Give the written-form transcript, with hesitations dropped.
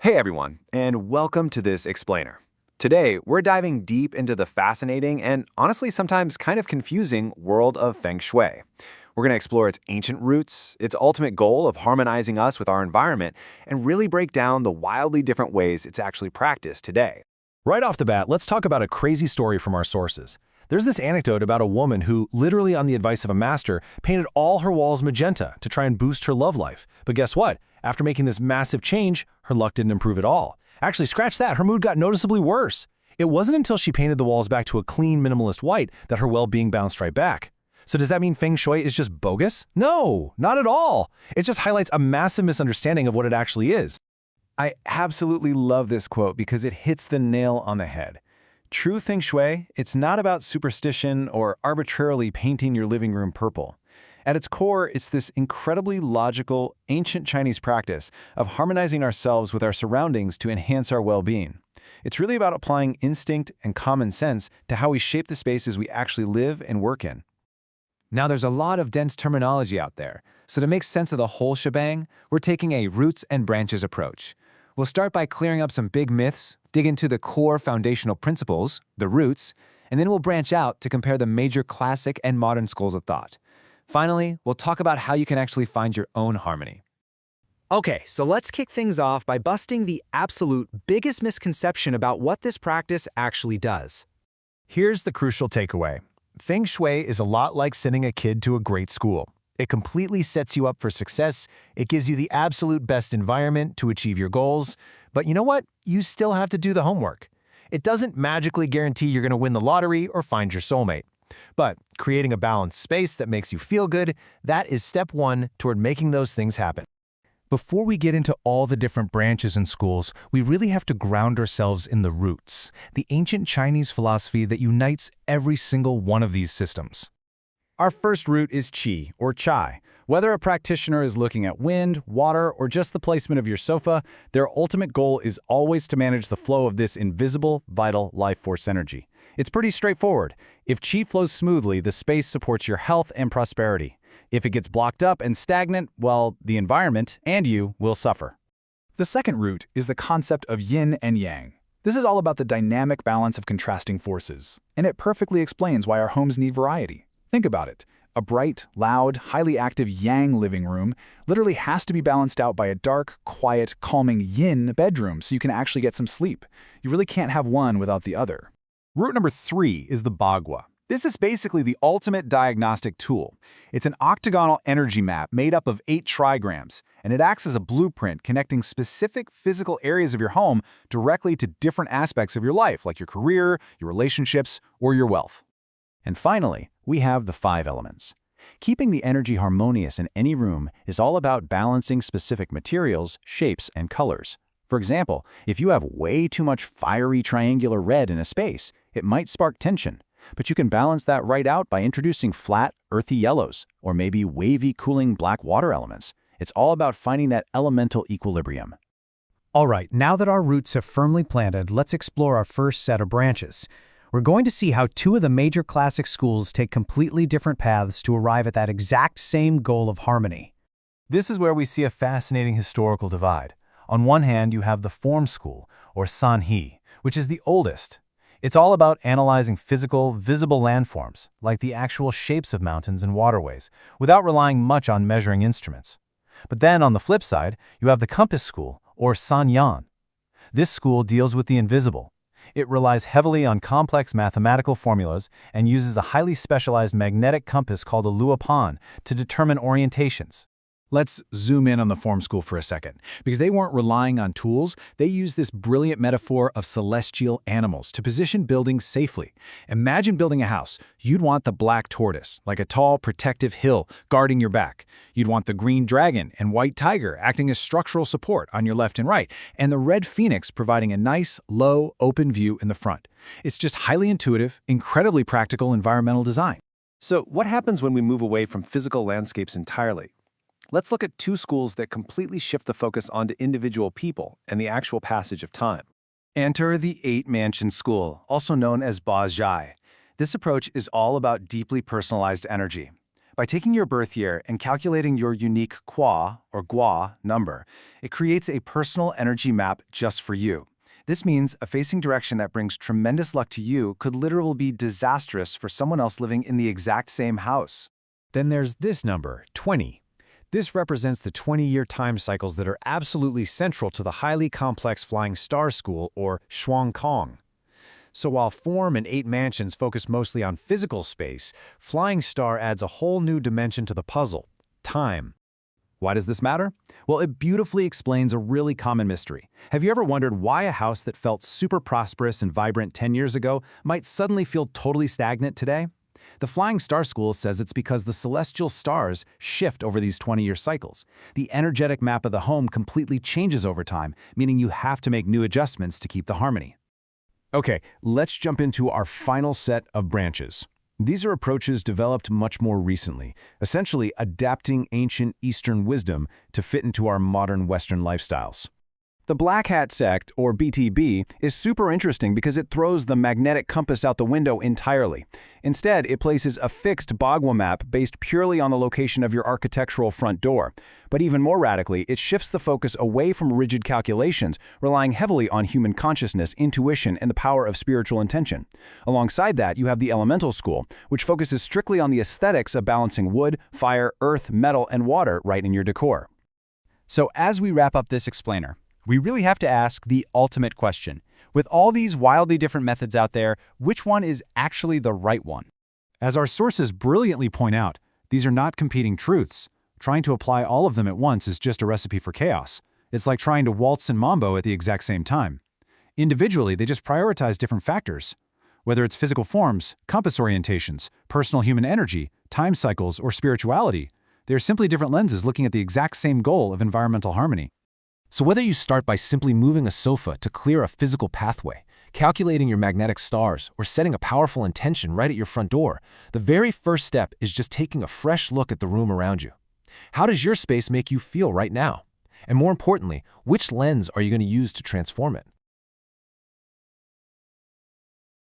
Hey everyone, and welcome to this explainer. Today, we're diving deep into the fascinating and honestly sometimes kind of confusing world of Feng Shui. We're going to explore its ancient roots, its ultimate goal of harmonizing us with our environment, and really break down the wildly different ways it's actually practiced today. Right off the bat, let's talk about a crazy story from our sources. There's this anecdote about a woman who, literally on the advice of a master, painted all her walls magenta to try and boost her love life. But guess what? After making this massive change, her luck didn't improve at all. Actually, scratch that, her mood got noticeably worse. It wasn't until she painted the walls back to a clean, minimalist white that her well-being bounced right back. So does that mean Feng Shui is just bogus? No, not at all. It just highlights a massive misunderstanding of what it actually is. I absolutely love this quote because it hits the nail on the head. True Feng Shui, it's not about superstition or arbitrarily painting your living room purple. At its core, it's this incredibly logical, ancient Chinese practice of harmonizing ourselves with our surroundings to enhance our well-being. It's really about applying instinct and common sense to how we shape the spaces we actually live and work in. Now there's a lot of dense terminology out there, so to make sense of the whole shebang, we're taking a roots and branches approach. We'll start by clearing up some big myths, dig into the core foundational principles, the roots, and then we'll branch out to compare the major classic and modern schools of thought. Finally, we'll talk about how you can actually find your own harmony. Okay, so let's kick things off by busting the absolute biggest misconception about what this practice actually does. Here's the crucial takeaway. Feng Shui is a lot like sending a kid to a great school. It completely sets you up for success, it gives you the absolute best environment to achieve your goals, but you know what? You still have to do the homework. It doesn't magically guarantee you're going to win the lottery or find your soulmate. But creating a balanced space that makes you feel good, that is step one toward making those things happen. Before we get into all the different branches and schools, we really have to ground ourselves in the roots, the ancient Chinese philosophy that unites every single one of these systems. Our first root is qi, or chai. Whether a practitioner is looking at wind, water, or just the placement of your sofa, their ultimate goal is always to manage the flow of this invisible, vital life force energy. It's pretty straightforward. If qi flows smoothly, the space supports your health and prosperity. If it gets blocked up and stagnant, well, the environment and you will suffer. The second root is the concept of yin and yang. This is all about the dynamic balance of contrasting forces, and it perfectly explains why our homes need variety. Think about it. A bright, loud, highly active yang living room literally has to be balanced out by a dark, quiet, calming yin bedroom so you can actually get some sleep. You really can't have one without the other. Root number 3 is the bagua. This is basically the ultimate diagnostic tool. It's an octagonal energy map made up of 8 trigrams, and it acts as a blueprint connecting specific physical areas of your home directly to different aspects of your life, like your career, your relationships, or your wealth. And finally, we have the 5 elements. Keeping the energy harmonious in any room is all about balancing specific materials, shapes, and colors. For example, if you have way too much fiery triangular red in a space, it might spark tension. But you can balance that right out by introducing flat, earthy yellows, or maybe wavy, cooling black water elements. It's all about finding that elemental equilibrium. All right, now that our roots have firmly planted, let's explore our first set of branches. We're going to see how 2 of the major classic schools take completely different paths to arrive at that exact same goal of harmony. This is where we see a fascinating historical divide. On one hand, you have the form school, or Sanhe, which is the oldest. It's all about analyzing physical, visible landforms, like the actual shapes of mountains and waterways, without relying much on measuring instruments. But then, on the flip side, you have the compass school, or Sanyan. This school deals with the invisible. It relies heavily on complex mathematical formulas and uses a highly specialized magnetic compass called a luopan to determine orientations. Let's zoom in on the form school for a second. Because they weren't relying on tools, they used this brilliant metaphor of celestial animals to position buildings safely. Imagine building a house. You'd want the black tortoise, like a tall, protective hill guarding your back. You'd want the green dragon and white tiger acting as structural support on your left and right, and the red phoenix providing a nice, low, open view in the front. It's just highly intuitive, incredibly practical environmental design. So what happens when we move away from physical landscapes entirely? Let's look at 2 schools that completely shift the focus onto individual people and the actual passage of time. Enter the 8-mansion school, also known as Ba Zhai. This approach is all about deeply personalized energy. By taking your birth year and calculating your unique Kwa or Gua number, it creates a personal energy map just for you. This means a facing direction that brings tremendous luck to you could literally be disastrous for someone else living in the exact same house. Then there's this number, 20. This represents the 20-year time cycles that are absolutely central to the highly complex Flying Star School, or Shuang Kong. So while Form and 8 Mansions focus mostly on physical space, Flying Star adds a whole new dimension to the puzzle: time. Why does this matter? Well, it beautifully explains a really common mystery. Have you ever wondered why a house that felt super prosperous and vibrant 10 years ago might suddenly feel totally stagnant today? The Flying Star School says it's because the celestial stars shift over these 20-year cycles. The energetic map of the home completely changes over time, meaning you have to make new adjustments to keep the harmony. Okay, let's jump into our final set of branches. These are approaches developed much more recently, essentially adapting ancient Eastern wisdom to fit into our modern Western lifestyles. The Black Hat sect, or BTB, is super interesting because it throws the magnetic compass out the window entirely. Instead, it places a fixed Bagua map based purely on the location of your architectural front door. But even more radically, it shifts the focus away from rigid calculations, relying heavily on human consciousness, intuition, and the power of spiritual intention. Alongside that, you have the Elemental School, which focuses strictly on the aesthetics of balancing wood, fire, earth, metal, and water right in your decor. So as we wrap up this explainer, we really have to ask the ultimate question. With all these wildly different methods out there, which one is actually the right one? As our sources brilliantly point out, these are not competing truths. Trying to apply all of them at once is just a recipe for chaos. It's like trying to waltz and mambo at the exact same time. Individually, they just prioritize different factors. Whether it's physical forms, compass orientations, personal human energy, time cycles, or spirituality, they're simply different lenses looking at the exact same goal of environmental harmony. So whether you start by simply moving a sofa to clear a physical pathway, calculating your magnetic stars, or setting a powerful intention right at your front door, the very first step is just taking a fresh look at the room around you. How does your space make you feel right now? And more importantly, which lens are you going to use to transform it?